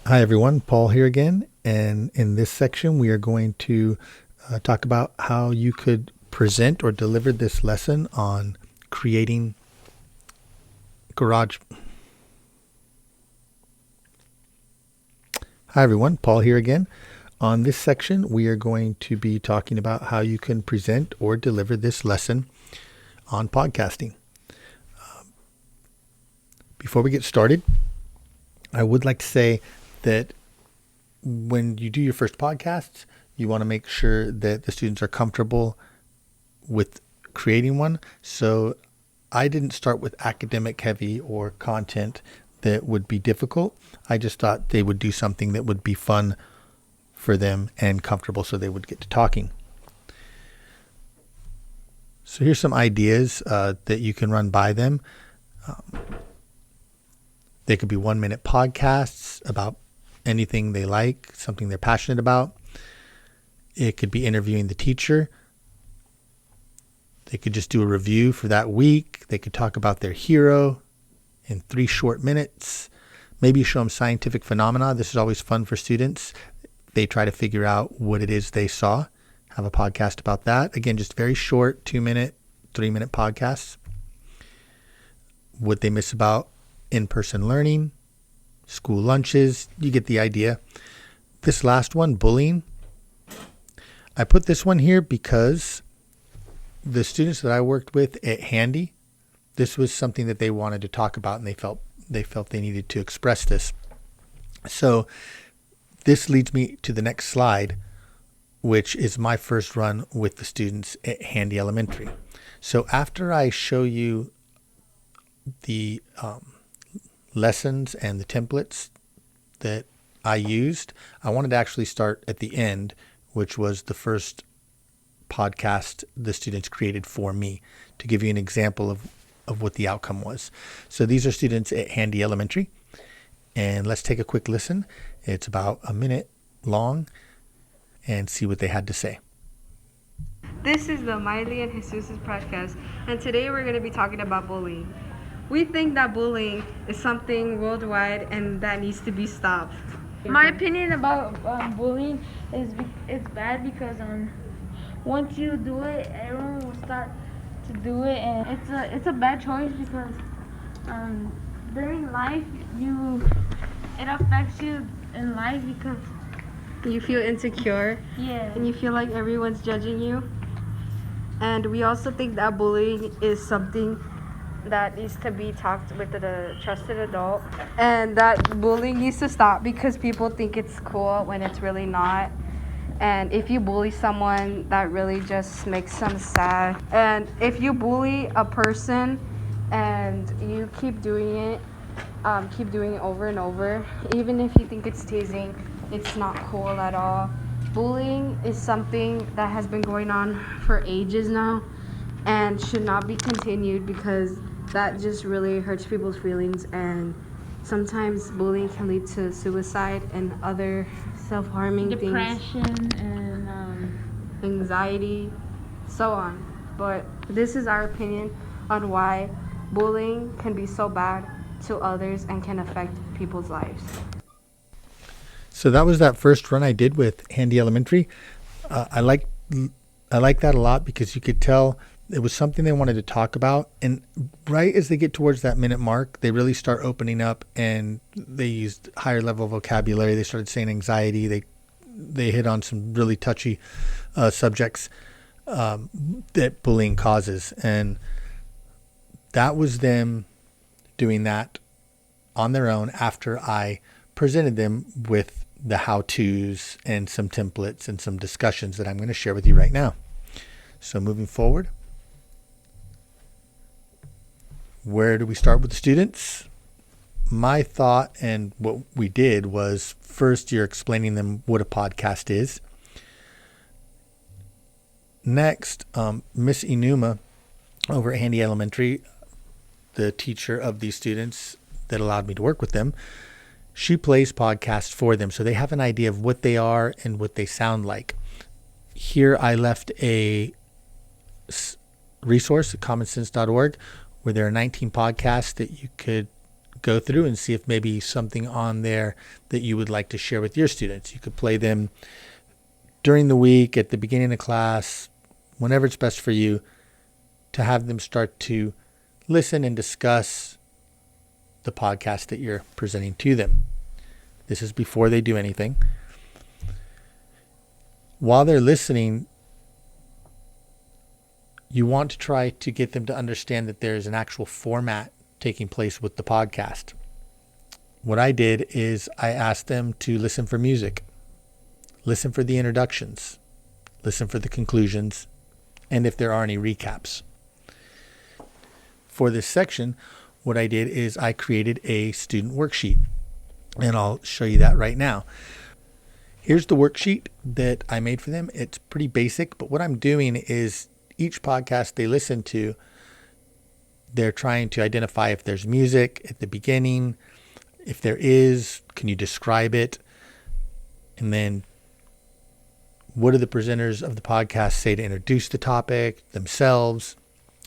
Hi everyone, Paul here again, and in this section we are going to talk about how you could present or deliver this lesson on creating garage. Hi everyone, Paul here again. On this section we are going to be talking about how you can present or deliver this lesson on podcasting. Before we get started, I would like to say that when you do your first podcasts, you want to make sure that the students are comfortable with creating one. So I didn't start with academic heavy or content that would be difficult. I just thought they would do something that would be fun for them and comfortable so they would get to talking. So here's some ideas that you can run by them. They could be 1-minute podcasts about anything they like, something they're passionate about. It could be interviewing the teacher. They could just do a review for that week. They could talk about their hero in 3 short minutes. Maybe show them scientific phenomena. This is always fun for students. They try to figure out what it is they saw. Have a podcast about that. Again, just very short 2-minute, 3-minute podcasts. What they miss about in-person learning, school lunches, you get the idea. This last one, bullying. I put this one here because the students that I worked with at Handy, this was something that they wanted to talk about, and they felt they needed to express this. So this leads me to the next slide, which is my first run with the students at Handy Elementary. So after I show you the lessons and the templates that I used, I wanted to actually start at the end, which was the first podcast the students created for me, to give you an example of what the outcome was. So these are students at Handy Elementary, and let's take a quick listen. It's about a minute long and see what they had to say. This is the Miley and Jesus' podcast, and today we're going to be talking about bullying. We think that bullying is something worldwide and that needs to be stopped. My opinion about bullying is it's bad because once you do it, everyone will start to do it, and it's a bad choice because during life it affects you in life because You feel insecure yeah. and you feel like everyone's judging you. And we also think that bullying is something that needs to be talked with the trusted adult, and that bullying needs to stop because people think it's cool when it's really not. And if you bully someone, that really just makes them sad. And if you bully a person and you keep doing it over and over, even if you think it's teasing, it's not cool at all. Bullying is something that has been going on for ages now and should not be continued because that just really hurts people's feelings, and sometimes bullying can lead to suicide and other self-harming Depression things, and anxiety, so on. But this is our opinion on why bullying can be so bad to others and can affect people's lives. So that was that first run I did with Handy Elementary. I like that a lot because you could tell it was something they wanted to talk about. And right as they get towards that minute mark, they really start opening up, and they used higher level vocabulary. They started saying anxiety. They hit on some really touchy subjects that bullying causes. And that was them doing that on their own after I presented them with the how-tos and some templates and some discussions that I'm going to share with you right now. So moving forward, where do we start with the students? My thought and what we did was, first you're explaining them what a podcast is. Next, Miss Enuma over at Handy Elementary, the teacher of these students that allowed me to work with them, she plays podcasts for them, so they have an idea of what they are and what they sound like. Here I left a resource at commonsense.org where there are 19 podcasts that you could go through and see if maybe something on there that you would like to share with your students. You could play them during the week, at the beginning of class, whenever it's best for you, to have them start to listen and discuss the podcast that you're presenting to them. This is before they do anything. While they're listening, you want to try to get them to understand that there's an actual format taking place with the podcast. What I did is I asked them to listen for music, listen for the introductions, listen for the conclusions, and if there are any recaps. For this section, what I did is I created a student worksheet, and I'll show you that right now. Here's the worksheet that I made for them. It's pretty basic, but what I'm doing is each podcast they listen to, they're trying to identify if there's music at the beginning. If there is, can you describe it? And then what do the presenters of the podcast say to introduce the topic themselves?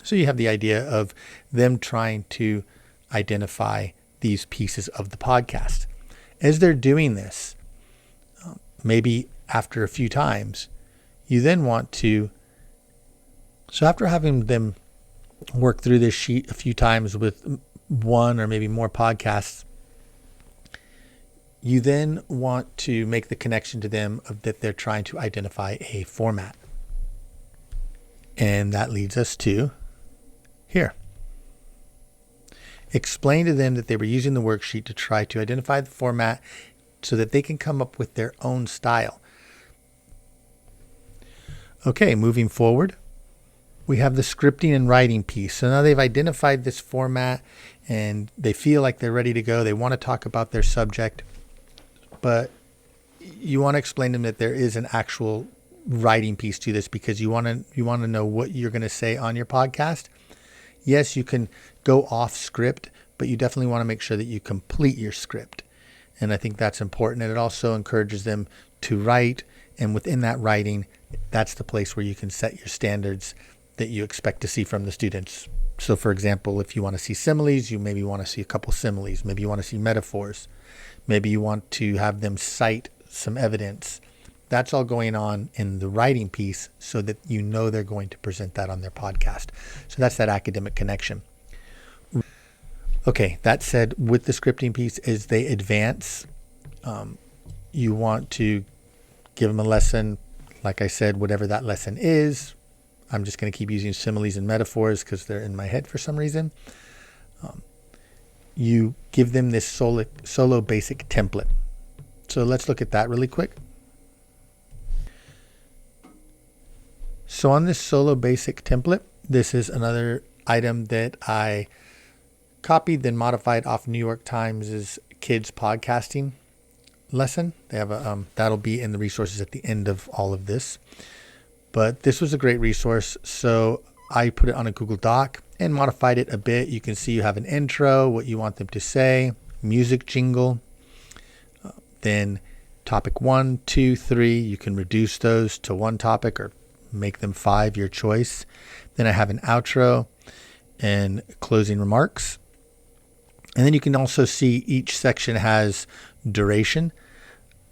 So you have the idea of them trying to identify these pieces of the podcast. As they're doing this, maybe after a few times, you then want to, so after having them work through this sheet a few times with one or maybe more podcasts, you then want to make the connection to them of that they're trying to identify a format. And that leads us to here. Explain to them that they were using the worksheet to try to identify the format so that they can come up with their own style. Okay, moving forward, we have the scripting and writing piece. So now they've identified this format and they feel like they're ready to go. They want to talk about their subject, but you want to explain to them that there is an actual writing piece to this because you want to know what you're going to say on your podcast. Yes, you can go off script, but you definitely want to make sure that you complete your script. And I think that's important. And it also encourages them to write. And within that writing, that's the place where you can set your standards that you expect to see from the students. So for example, if you want to see similes, you maybe want to see a couple similes. Maybe you want to see metaphors. Maybe you want to have them cite some evidence. That's all going on in the writing piece so that you know they're going to present that on their podcast. So that's that academic connection. Okay, that said, with the scripting piece, as they advance, you want to give them a lesson. Like I said, whatever that lesson is, I'm just going to keep using similes and metaphors because they're in my head for some reason. You give them this solo basic template. So let's look at that really quick. So on this solo basic template, this is another item that I copied then modified off New York Times' kids podcasting lesson. They have a that'll be in the resources at the end of all of this. But this was a great resource, so I put it on a Google Doc and modified it a bit. You can see you have an intro, what you want them to say, music jingle, then topic 1, 2, 3. You can reduce those to one topic or make them 5, your choice. Then I have an outro and closing remarks. And then you can also see each section has duration.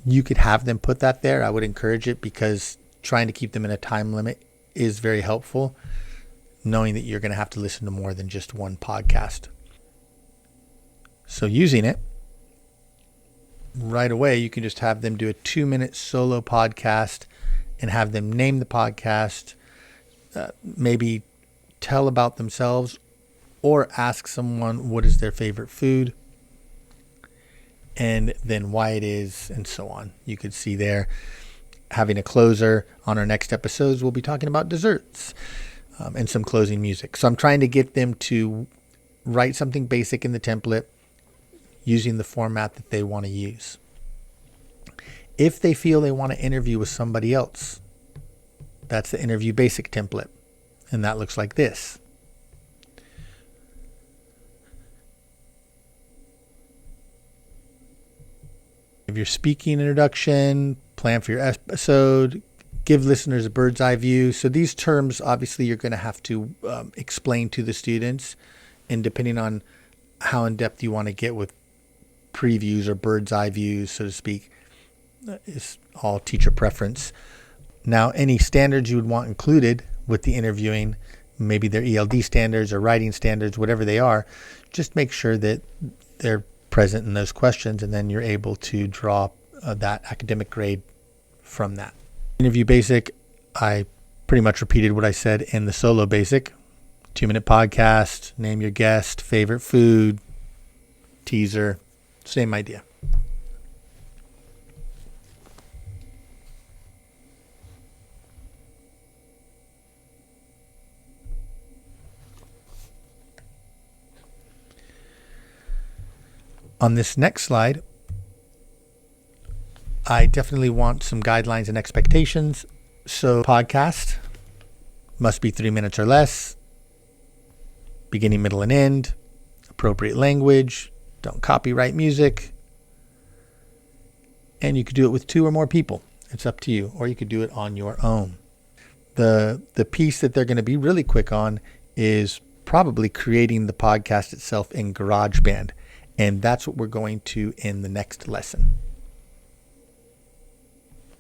You could have them put that there. I would encourage it because trying to keep them in a time limit is very helpful, knowing that you're going to have to listen to more than just one podcast. So using it, right away, you can just have them do a 2-minute solo podcast and have them name the podcast, maybe tell about themselves or ask someone what is their favorite food and then why it is and so on. You could see there having a closer. On our next episodes, we'll be talking about desserts and some closing music. So I'm trying to get them to write something basic in the template using the format that they want to use. If they feel they want to interview with somebody else, that's the interview basic template. And that looks like this. Give your speaking introduction, plan for your episode, give listeners a bird's eye view. So these terms, obviously, you're going to have to explain to the students. And depending on how in depth you want to get with previews or bird's eye views, so to speak, is all teacher preference. Now, any standards you would want included with the interviewing, maybe they're ELD standards or writing standards, whatever they are, just make sure that they're present in those questions, and then you're able to draw that academic grade from that. Interview basic, I pretty much repeated what I said in the solo basic. 2-minute podcast, name your guest, favorite food, teaser, same idea. On this next slide, I definitely want some guidelines and expectations. So podcast must be 3 minutes or less, beginning, middle, and end, appropriate language, don't copyright music, and you could do it with 2 or more people. It's up to you, or you could do it on your own. The piece that they're going to be really quick on is probably creating the podcast itself in GarageBand. And that's what we're going to in the next lesson.